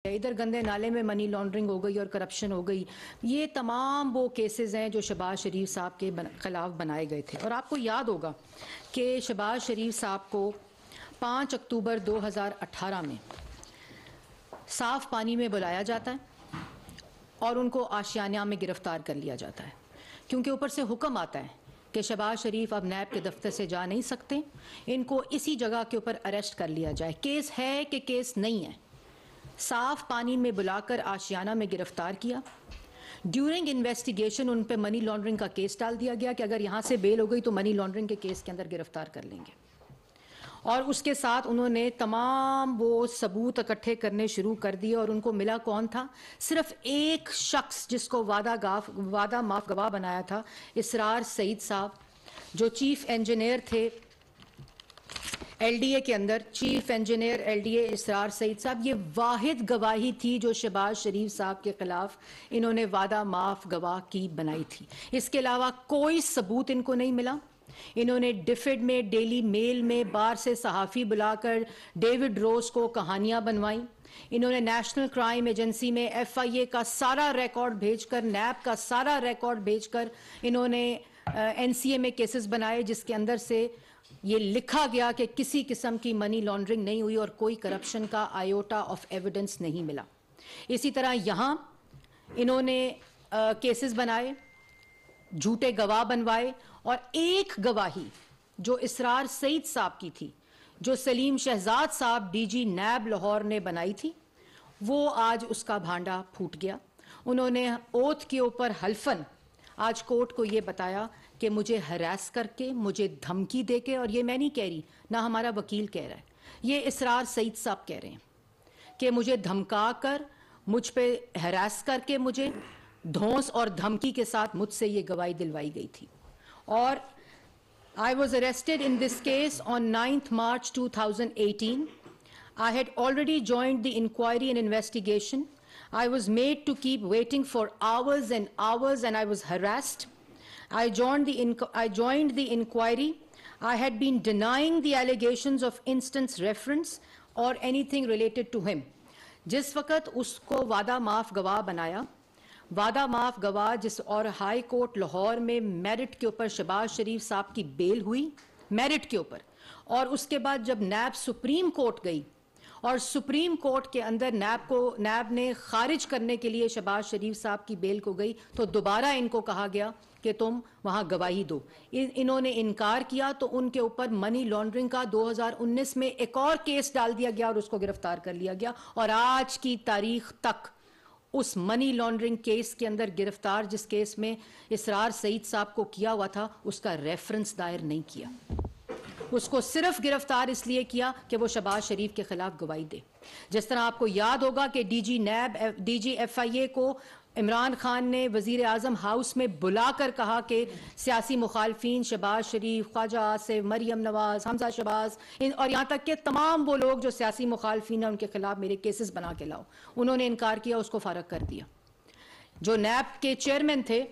ادھر گندے نالے میں منی لانڈرنگ ہو گئی اور کرپشن ہو گئی. یہ تمام وہ کیسز ہیں جو شہباز شریف صاحب کے خلاف بنائے گئے تھے. اور آپ کو یاد ہوگا کہ شہباز شریف صاحب کو 5 اکتوبر 2018 میں صاف پانی میں بلایا جاتا ہے اور ان کو آشیانہ میں گرفتار کر لیا جاتا ہے، کیونکہ اوپر سے حکم آتا ہے کہ شہباز شریف اب نیب کے دفتر سے جا نہیں سکتے، ان کو اسی جگہ کے اوپر اریسٹ کر لیا جائے. کیس ہے کہ کیس نہیں ہے. صاف پانی میں بلا کر آشیانہ میں گرفتار کیا. ڈیورنگ انویسٹیگیشن ان پہ منی لانڈرنگ کا کیس ڈال دیا گیا کہ اگر یہاں سے بیل ہو گئی تو منی لانڈرنگ کے کیس کے اندر گرفتار کر لیں گے. اور اس کے ساتھ انہوں نے تمام وہ ثبوت اکٹھے کرنے شروع کر دیے. اور ان کو ملا کون تھا؟ صرف ایک شخص جس کو وعدہ معاف گواہ بنایا تھا، اسرار سعید صاحب، جو چیف انجینئر تھے ایل ڈی اے کے اندر. Chief engineer LDA Israr Saeed صاحب، یہ واحد گواہی تھی جو شہباز شریف صاحب کے خلاف انہوں نے وعدہ معاف گواہ کی بنائی تھی. اس کے علاوہ کوئی ثبوت ان کو نہیں ملا. انہوں نے ڈیفڈ میں، ڈیلی میل میں باہر سے صحافی بلا کر ڈیوڈ روز کو کہانیاں بنوائیں. انہوں نے نیشنل کرائم ایجنسی میں ایف آئی اے کا سارا ریکارڈ بھیج کر، نیب کا سارا ریکارڈ بھیج کر انہوں نے این سی اے میں کیسز بنائے جس کے اندر سے یہ لکھا گیا کہ کسی قسم کی منی لانڈرنگ نہیں ہوئی اور کوئی کرپشن کا آئیوٹا آف ایویڈنس نہیں ملا. اسی طرح یہاں انہوں نے کیسز بنائے، جھوٹے گواہ بنوائے. اور ایک گواہی جو اسرار سعید صاحب کی تھی، جو سلیم شہزاد صاحب ڈی جی نیب لاہور نے بنائی تھی، وہ آج اس کا بھانڈا پھوٹ گیا. انہوں نے اوتھ کے اوپر حلفاً آج کورٹ کو یہ بتایا کہ مجھے ہراس کر کے، مجھے دھمکی دے کے، اور یہ میں نہیں کہہ رہی، نہ ہمارا وکیل کہہ رہا ہے، یہ اسرار سعید صاحب کہہ رہے ہیں کہ مجھے دھمکا کر، مجھ پہ ہراس کر کے، مجھے دھونس اور دھمکی کے ساتھ مجھ سے یہ گواہی دلوائی گئی تھی. اور I was arrested in this case on 9th March 2018. I had already joined the inquiry and investigation. I was made to keep waiting for hours and hours, and I was harassed. I joined the inquiry. I had been denying the allegations of instance reference or anything related to him. جس وقت اس کو وعدہ معاف گواہ بنایا، وعدہ معاف گواہ جس اور ہائی کورٹ لاہور میں میرٹ کے اوپر شہباز شریف صاحب کی بیل ہوئی، میرٹ کے اوپر. اور اس کے بعد جب نیب سپریم کورٹ گئی اور سپریم کورٹ کے اندر نیب نے خارج کرنے کے لیے شہباز شریف صاحب کی بیل کو گئی، تو دوبارہ ان کو کہا گیا کہ تم وہاں گواہی دو. انہوں نے انکار کیا تو ان کے اوپر منی لانڈرنگ کا 2019 میں ایک اور کیس ڈال دیا گیا اور اس کو گرفتار کر لیا گیا. اور آج کی تاریخ تک اس منی لانڈرنگ کیس کے اندر گرفتار، جس کیس میں اسرار سعید صاحب کو کیا ہوا تھا، اس کا ریفرنس دائر نہیں کیا. اس کو صرف گرفتار اس لیے کیا کہ وہ شہباز شریف کے خلاف گواہی دے. جس طرح آپ کو یاد ہوگا کہ ڈی جی ایف آئی اے کو عمران خان نے وزیر اعظم ہاؤس میں بلا کر کہا کہ سیاسی مخالفین شہباز شریف، خواجہ آصف، مریم نواز، حمزہ شہباز، اور یہاں تک کہ تمام وہ لوگ جو سیاسی مخالفین ہیں ان کے خلاف میرے کیسز بنا کے لاؤ. انہوں نے انکار کیا، اس کو فارغ کر دیا. جو نیب کے چیئرمین تھے،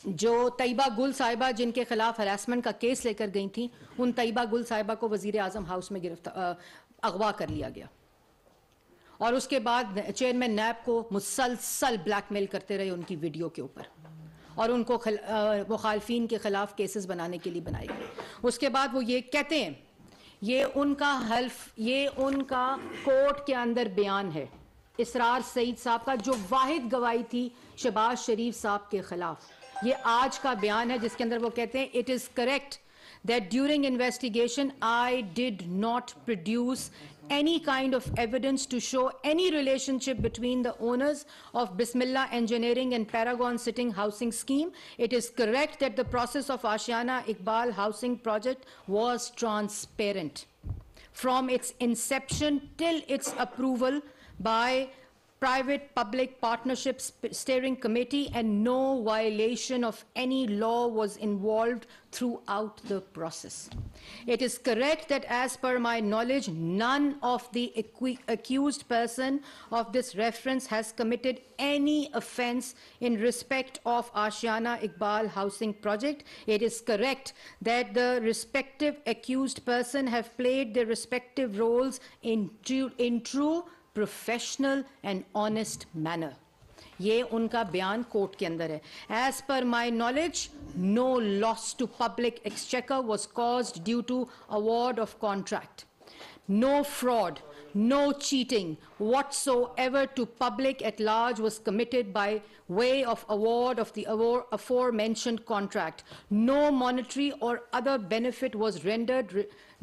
جو طیبہ گل صاحبہ جن کے خلاف ہراسمنٹ کا کیس لے کر گئی تھیں، ان طیبہ گل صاحبہ کو وزیر اعظم ہاؤس میں اغوا کر لیا گیا. اور اس کے بعد چیئرمین نیب کو مسلسل بلیک میل کرتے رہے ان کی ویڈیو کے اوپر، اور ان کو مخالفین کے خلاف کیسز بنانے کے لیے بنائے گئے. اس کے بعد وہ یہ کہتے ہیں، یہ ان کا حلف، یہ ان کا کورٹ کے اندر بیان ہے اسرار سعید صاحب کا، جو واحد گواہی تھی شہباز شریف صاحب کے خلاف. یہ آج کا بیان ہے جس کے اندر وہ کہتے ہیں it is correct that during investigation I did not produce any kind of evidence to show any relationship between the owners of Bismillah Engineering and Paragon Sitting Housing Scheme. It is correct that the process of Ashiana Iqbal Housing Project was transparent from its inception till its approval by Private Public Partnership Steering Committee, and no violation of any law was involved throughout the process. It is correct that as per my knowledge, none of the accused person of this reference has committed any offense in respect of Ashiana Iqbal Housing Project. It is correct that the respective accused person have played their respective roles in true professional and honest manner. یہ ان کا بیان court کے اندر ہے. As per my knowledge, no loss to public exchequer was caused due to award of contract. No fraud, no cheating whatsoever to public at large was committed by way of award of the aforementioned contract. No monetary or other benefit was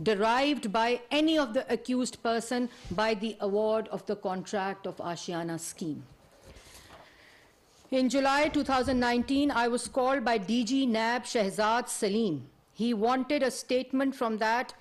derived by any of the accused person by the award of the contract of Ashiana scheme. In July 2019, I was called by DG NAB Shehzad Salim. He wanted a statement from that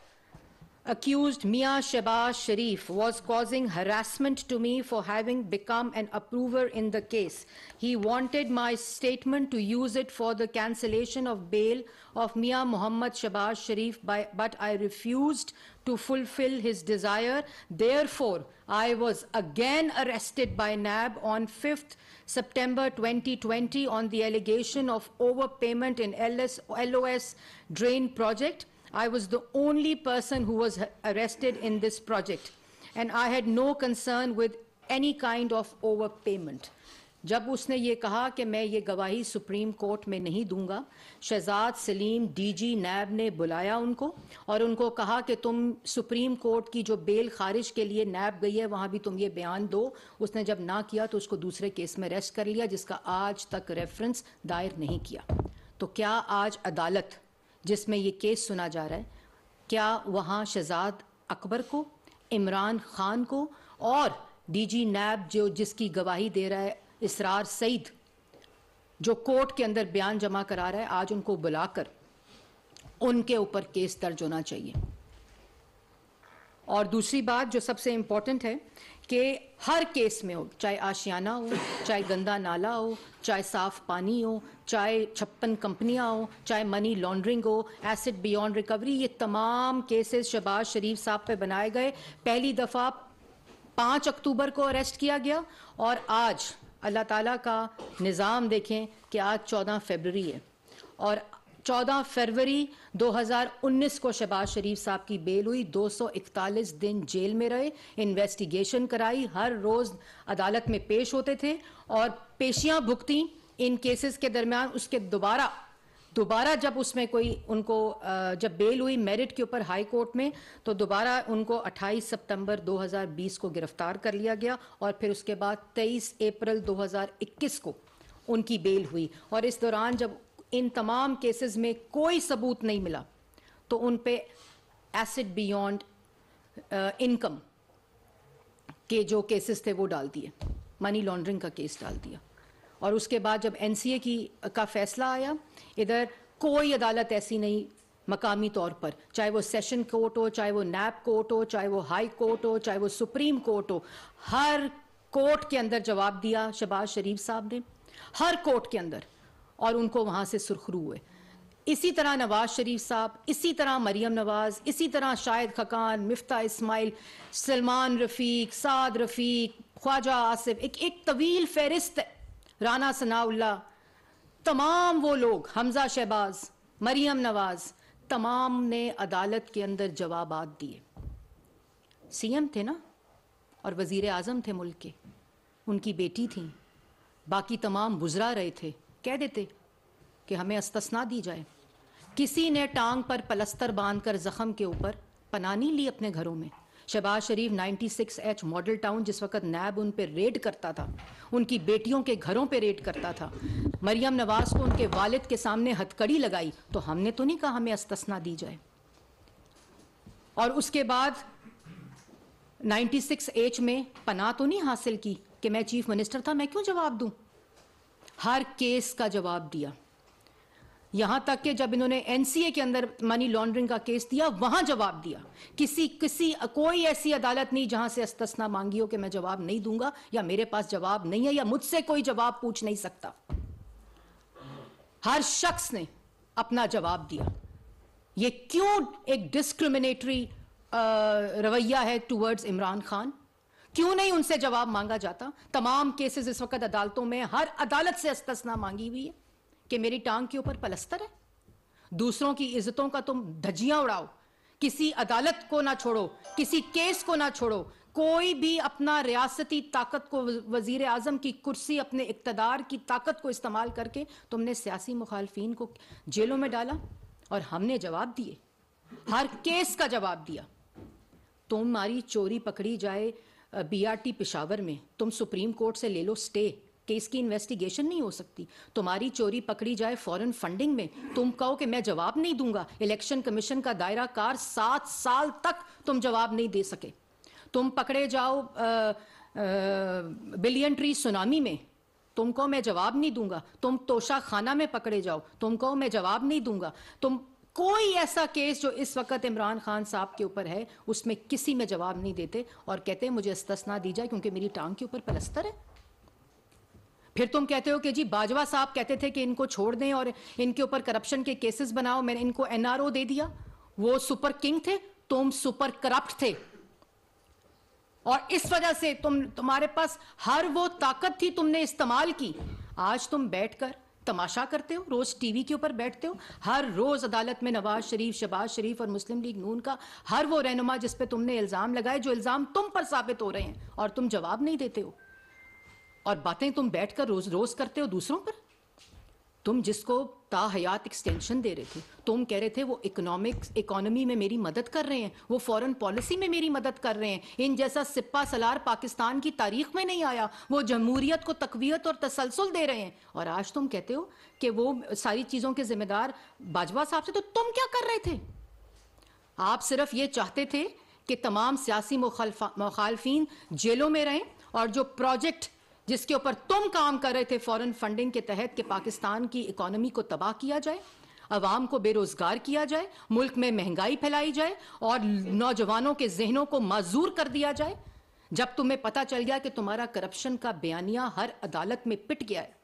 accused Mia Shehbaz Sharif was causing harassment to me for having become an approver in the case. He wanted my statement to use it for the cancellation of bail of Mia Muhammad Shehbaz Sharif, but I refused to fulfill his desire. Therefore, I was again arrested by NAB on 5th September 2020 on the allegation of overpayment in LOS drain project. I was the only person who was arrested in this project, and I had no concern with any kind of overpayment. جب اس نے یہ کہا کہ میں یہ گواہی supreme court میں نہیں دوں گا, شہزاد سلیم ڈی جی نیب نے بلایا ان کو اور ان کو کہا کہ تم سپریم کورٹ کی جو بیل خارج کے لیے نیب گئی ہے وہاں بھی تم یہ بیان دو. اس نے جب نہ کیا تو اس کو دوسرے کیس میں ریسٹ کر لیا جس کا آج تک ریفرنس دائر نہیں کیا. تو کیا آج عدالت جس میں یہ کیس سنا جا رہا ہے, کیا وہاں شہزاد اکبر کو, عمران خان کو اور ڈی جی نیب جس کی گواہی دے رہا ہے اسرار سعید, جو کورٹ کے اندر بیان جمع کرا رہا ہے, آج ان کو بلا کر ان کے اوپر کیس درج ہونا چاہیے. اور دوسری بات جو سب سے امپورٹنٹ ہے کہ ہر کیس میں ہو, چاہے آشیانہ ہو, چاہے گندا نالا ہو, چاہے صاف پانی ہو, چاہے 56 کمپنیاں ہوں, چاہے منی لانڈرنگ ہو, ایسٹ بیونڈ ریکوری, یہ تمام کیسز شہباز شریف صاحب پہ بنائے گئے. پہلی دفعہ 5 اکتوبر کو اریسٹ کیا گیا اور آج اللہ تعالیٰ کا نظام دیکھیں کہ آج 14 فروری ہے اور 14 فروری 2019 کو شہباز شریف صاحب کی بیل ہوئی. 241 دن جیل میں رہے, انویسٹیگیشن کرائی, ہر روز عدالت میں پیش ہوتے تھے اور پیشیاں بھگتیں ان کیسز کے درمیان. اس کے دوبارہ جب اس میں کوئی ان کو جب بیل ہوئی میرٹ کے اوپر ہائی کورٹ میں, تو دوبارہ ان کو 28 سپتمبر 2020 کو گرفتار کر لیا گیا اور پھر اس کے بعد 23 اپریل 2021 کو ان کی بیل ہوئی. اور اس دوران جب ان تمام کیسز میں کوئی ثبوت نہیں ملا تو ان پہ ایسٹ بیونڈ انکم کے جو کیسز تھے وہ ڈال دیے, منی لانڈرنگ کا کیس ڈال دیا. اور اس کے بعد جب این سی اے کا فیصلہ آیا, ادھر کوئی عدالت ایسی نہیں مقامی طور پر, چاہے وہ سیشن کورٹ ہو, چاہے وہ نیب کورٹ ہو, چاہے وہ ہائی کورٹ ہو, چاہے وہ سپریم کورٹ ہو, ہر کورٹ کے اندر جواب دیا شہباز شریف صاحب نے, ہر کورٹ کے اندر, اور ان کو وہاں سے سرخرو ہوئے. اسی طرح نواز شریف صاحب, اسی طرح مریم نواز, اسی طرح شاہد خقان, مفتاح اسماعیل, سلمان رفیق, سعد رفیق, خواجہ آصف, ایک طویل فہرست ہے, رانا ثناء اللہ, تمام وہ لوگ, حمزہ شہباز, مریم نواز, تمام نے عدالت کے اندر جوابات دیے. سی ایم تھے نا اور وزیر اعظم تھے ملک کے, ان کی بیٹی تھیں, باقی تمام گزرا رہے تھے, کہہ دیتے کہ ہمیں استثناء دی جائے. کسی نے ٹانگ پر پلستر باندھ کر زخم کے اوپر پناہ نہیں لی اپنے گھروں میں. شہباز شریف 96H ماڈل ٹاؤن جس وقت نیب ان پہ ریڈ کرتا تھا, ان کی بیٹیوں کے گھروں پہ ریڈ کرتا تھا. مریم نواز کو ان کے والد کے سامنے ہتھکڑی لگائی, تو ہم نے تو نہیں کہا ہمیں استثناء دی جائے. اور اس کے بعد 96H میں پناہ تو نہیں حاصل کی کہ میں چیف منسٹر تھا, میں کیوں جواب دوں. ہر کیس کا جواب دیا, یہاں تک کہ جب انہوں نے این سی اے کے اندر منی لانڈرنگ کا کیس دیا وہاں جواب دیا. کوئی ایسی عدالت نہیں جہاں سے استثناء مانگی ہو کہ میں جواب نہیں دوں گا, یا میرے پاس جواب نہیں ہے, یا مجھ سے کوئی جواب پوچھ نہیں سکتا. ہر شخص نے اپنا جواب دیا. یہ کیوں ایک ڈسکریمنیٹری رویہ ہے ٹورڈز عمران خان؟ کیوں نہیں ان سے جواب مانگا جاتا؟ تمام کیسز اس وقت عدالتوں میں, ہر عدالت سے استثناء مانگی ہوئی ہے کہ میری ٹانگ کے اوپر پلستر ہے. دوسروں کی عزتوں کا تم دھجیاں اڑاؤ, کسی عدالت کو نہ چھوڑو, کسی کیس کو نہ چھوڑو, کوئی بھی اپنا ریاستی طاقت کو, وزیر اعظم کی کرسی, اپنے اقتدار کی طاقت کو استعمال کر کے تم نے سیاسی مخالفین کو جیلوں میں ڈالا, اور ہم نے جواب دیے, ہر کیس کا جواب دیا. تمہاری چوری پکڑی جائے بی آر ٹی پشاور میں, تم سپریم کورٹ سے لے لو سٹے کہ اس کی انویسٹیگیشن نہیں ہو سکتی. تمہاری چوری پکڑی جائے فورن فنڈنگ میں, تم کہو کہ میں جواب نہیں دوں گا. الیکشن کمیشن کا دائرہ کار 7 سال تک تم جواب نہیں دے سکے. تم پکڑے جاؤ بلین ٹری سونامی میں, تم کہو میں جواب نہیں دوں گا. تم توشہ خانہ میں پکڑے جاؤ, تم کہو میں جواب نہیں دوں گا. تم کوئی ایسا کیس جو اس وقت عمران خان صاحب کے اوپر ہے اس میں کسی میں جواب نہیں دیتے, اور کہتے ہیں مجھے استثنا دی جائے کیونکہ میری ٹانگ کے اوپر پلستر ہے. پھر تم کہتے ہو کہ جی باجوہ صاحب کہتے تھے کہ ان کو چھوڑ دیں اور ان کے اوپر کرپشن کے کیسز بناؤ, میں نے ان کو این آر او دے دیا. وہ سپر کنگ تھے, تم سپر کرپٹ تھے, اور اس وجہ سے تمہارے پاس ہر وہ طاقت تھی تم نے استعمال کی. آج تم بیٹھ کر تماشا کرتے ہو, روز ٹی وی کے اوپر بیٹھتے ہو, ہر روز عدالت میں نواز شریف, شہباز شریف اور مسلم لیگ نون کا ہر وہ رہنما جس پہ تم نے الزام لگائے, جو الزام تم پر ثابت ہو رہے ہیں, اور تم جواب نہیں دیتے ہو, اور باتیں تم بیٹھ کر روز روز کرتے ہو دوسروں پر. تم جس کو تا حیات ایکسٹینشن دے رہے تھے, تم کہہ رہے تھے وہ اکانومی میں میری مدد کر رہے ہیں, وہ فورن پالیسی میں میری مدد کر رہے ہیں, ان جیسا سپہ سالار پاکستان کی تاریخ میں نہیں آیا, وہ جمہوریت کو تقویت اور تسلسل دے رہے ہیں. اور آج تم کہتے ہو کہ وہ ساری چیزوں کے ذمہ دار باجوہ صاحب سے. تو تم کیا کر رہے تھے؟ آپ صرف یہ چاہتے تھے کہ تمام سیاسی مخالفین جیلوں میں رہیں, اور جو پروجیکٹ جس کے اوپر تم کام کر رہے تھے فورن فنڈنگ کے تحت کہ پاکستان کی اکانومی کو تباہ کیا جائے, عوام کو بے روزگار کیا جائے, ملک میں مہنگائی پھیلائی جائے, اور نوجوانوں کے ذہنوں کو معذور کر دیا جائے, جب تمہیں پتا چل گیا کہ تمہارا کرپشن کا بیانیہ ہر عدالت میں پٹ گیا ہے,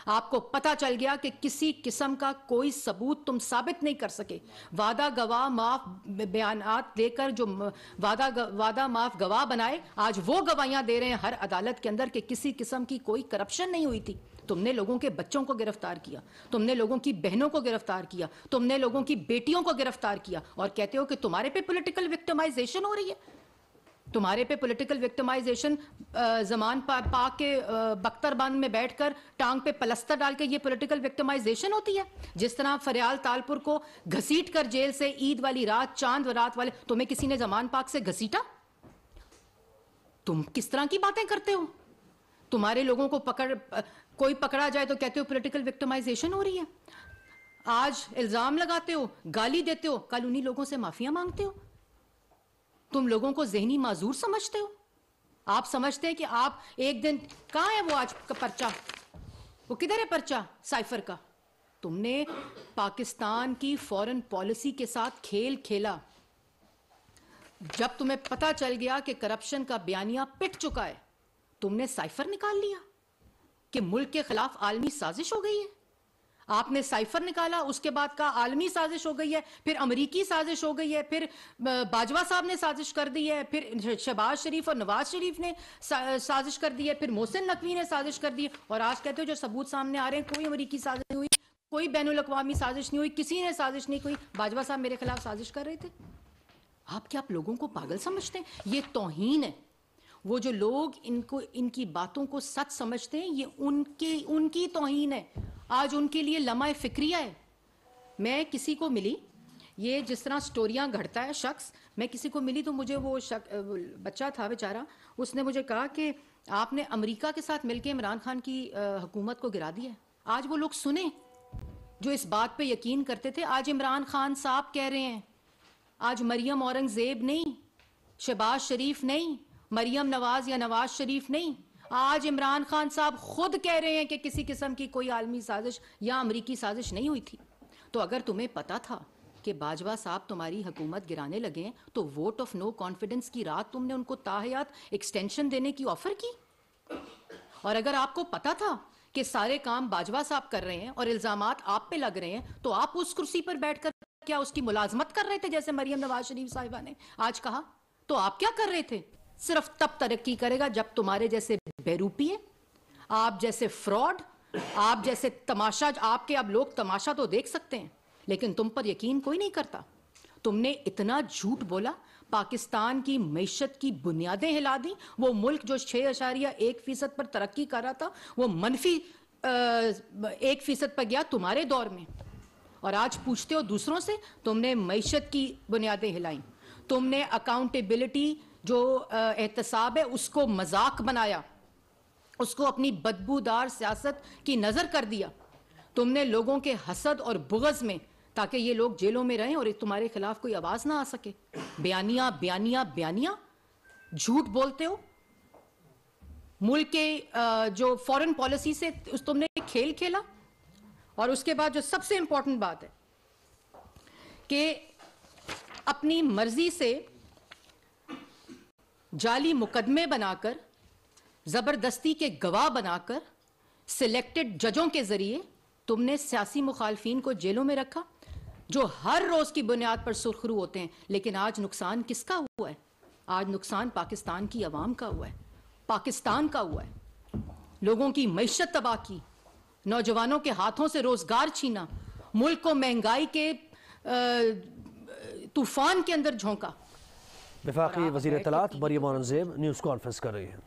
آپ کو پتا چل گیا کہ کسی قسم کا کوئی ثبوت تم ثابت نہیں کر سکے, وعدہ گواہ معاف بیانات دے کر جو وعدہ معاف گواہ بنائے, آج وہ گواہیاں دے رہے ہیں ہر عدالت کے اندر کہ کسی قسم کی کوئی کرپشن نہیں ہوئی تھی. تم نے لوگوں کے بچوں کو گرفتار کیا, تم نے لوگوں کی بہنوں کو گرفتار کیا, تم نے لوگوں کی بیٹیوں کو گرفتار کیا, اور کہتے ہو کہ تمہارے پہ پولیٹیکل وکٹمائزیشن ہو رہی ہے. تمہارے پہ پولیٹیکل وکٹمائزیشن زمان پاک کے بختر بند میں بیٹھ کر ٹانگ پہ پلستر ڈال کے یہ پولیٹیکل وکٹمائزیشن ہوتی ہے. جس طرح فریال تالپور کو گھسیٹ کر جیل سے عید والی رات, چاند و رات والے, تمہیں کسی نے زمان پاک سے گھسیٹا؟ تم کس طرح کی باتیں کرتے ہو؟ تمہارے لوگوں کو کوئی پکڑا جائے تو کہتے ہو پولیٹیکل وکٹمائزیشن ہو رہی ہے. آج الزام لگاتے ہو, گالی دیتے ہو, کل انہی لوگوں سے معافیاں مانگتے ہو. تم لوگوں کو ذہنی معذور سمجھتے ہو. آپ سمجھتے ہیں کہ آپ ایک دن, کہاں ہے وہ آج کا پرچہ, وہ کدھر ہے پرچہ سائفر کا؟ تم نے پاکستان کی فورن پالیسی کے ساتھ کھیل کھیلا. جب تمہیں پتا چل گیا کہ کرپشن کا بیانیہ پٹ چکا ہے, تم نے سائفر نکال لیا کہ ملک کے خلاف عالمی سازش ہو گئی ہے. آپ نے سائفر نکالا, اس کے بعد کہا عالمی سازش ہو گئی ہے, پھر امریکی سازش ہو گئی ہے, پھر باجوہ صاحب نے سازش کر دی ہے, پھر شہباز شریف اور نواز شریف نے سازش کر دی ہے, پھر محسن نقوی نے سازش کر دی ہے, اور آج کہتے ہو جو ثبوت سامنے آ رہے ہیں کوئی امریکی سازش نہیں ہوئی, کوئی بین الاقوامی سازش نہیں ہوئی, کسی نے سازش نہیں ہوئی, باجوہ صاحب میرے خلاف سازش کر رہے تھے. آپ کیا آپ لوگوں کو پاگل سمجھتے ہیں؟ یہ توہین ہے. وہ جو لوگ ان کی باتوں کو سچ سمجھتے ہیں, یہ ان کی توہین ہے. آج ان کے لیے لمحہ فکریہ ہے. میں کسی کو ملی, یہ جس طرح سٹوریاں گھڑتا ہے شخص, میں کسی کو ملی تو مجھے وہ بچہ تھا بیچارہ, اس نے مجھے کہا کہ آپ نے امریکہ کے ساتھ مل کے عمران خان کی حکومت کو گرا دیا ہے. آج وہ لوگ سنیں جو اس بات پہ یقین کرتے تھے, آج عمران خان صاحب کہہ رہے ہیں, آج مریم اورنگزیب نہیں, شہباز شریف نہیں, مریم نواز یا نواز شریف نہیں, آج عمران خان صاحب خود کہہ رہے ہیں کہ کسی قسم کی کوئی عالمی سازش یا امریکی سازش نہیں ہوئی تھی. تو اگر تمہیں پتا تھا کہ باجوہ صاحب تمہاری حکومت گرانے لگے ہیں, تو ووٹ آف نو کانفیڈنس کی رات تم نے ان کو تاحیات ایکسٹینشن دینے کی آفر کی. اور اگر آپ کو پتا تھا کہ سارے کام باجوہ صاحب کر رہے ہیں اور الزامات آپ پہ لگ رہے ہیں, تو آپ اس کرسی پر بیٹھ کر کیا اس کی ملازمت کر رہے تھے جیسے مریم نواز شریف صاحبہ نے آج کہا؟ تو آپ کیا کر رہے تھے؟ صرف تب ترقی کرے گا جب تمہارے جیسے بیروپیے, آپ جیسے فراڈ, آپ جیسے تماشا, آپ کے اب لوگ تماشا تو دیکھ سکتے ہیں لیکن تم پر یقین کوئی نہیں کرتا. تم نے اتنا جھوٹ بولا, پاکستان کی معیشت کی بنیادیں ہلا دیں. وہ ملک جو 6.1% پر ترقی کر رہا تھا وہ منفی 1% پر گیا تمہارے دور میں. اور آج پوچھتے ہو دوسروں سے, تم نے معیشت کی بنیادیں ہلائیں, تم نے اکاؤنٹیبلٹی جو احتساب ہے اس کو مذاق بنایا, اس کو اپنی بدبودار سیاست کی نظر کر دیا. تم نے لوگوں کے حسد اور بغض میں, تاکہ یہ لوگ جیلوں میں رہیں اور تمہارے خلاف کوئی آواز نہ آ سکے, بیانیاں بیانیاں بیانیاں, جھوٹ بولتے ہو. ملک کے جو فورن پالیسی سے تم نے کھیل کھیلا. اور اس کے بعد جو سب سے امپورٹنٹ بات ہے کہ اپنی مرضی سے جعلی مقدمے بنا کر, زبردستی کے گواہ بنا کر, سلیکٹڈ ججوں کے ذریعے تم نے سیاسی مخالفین کو جیلوں میں رکھا جو ہر روز کی بنیاد پر سرخرو ہوتے ہیں. لیکن آج نقصان کس کا ہوا ہے؟ آج نقصان پاکستان کی عوام کا ہوا ہے, پاکستان کا ہوا ہے. لوگوں کی معیشت تباہ کی, نوجوانوں کے ہاتھوں سے روزگار چھینا, ملک کو مہنگائی کے طوفان کے اندر جھونکا. وفاقی وزیر اطلاعات مریم اورنگزیب نیوز کانفرنس کر رہی ہیں.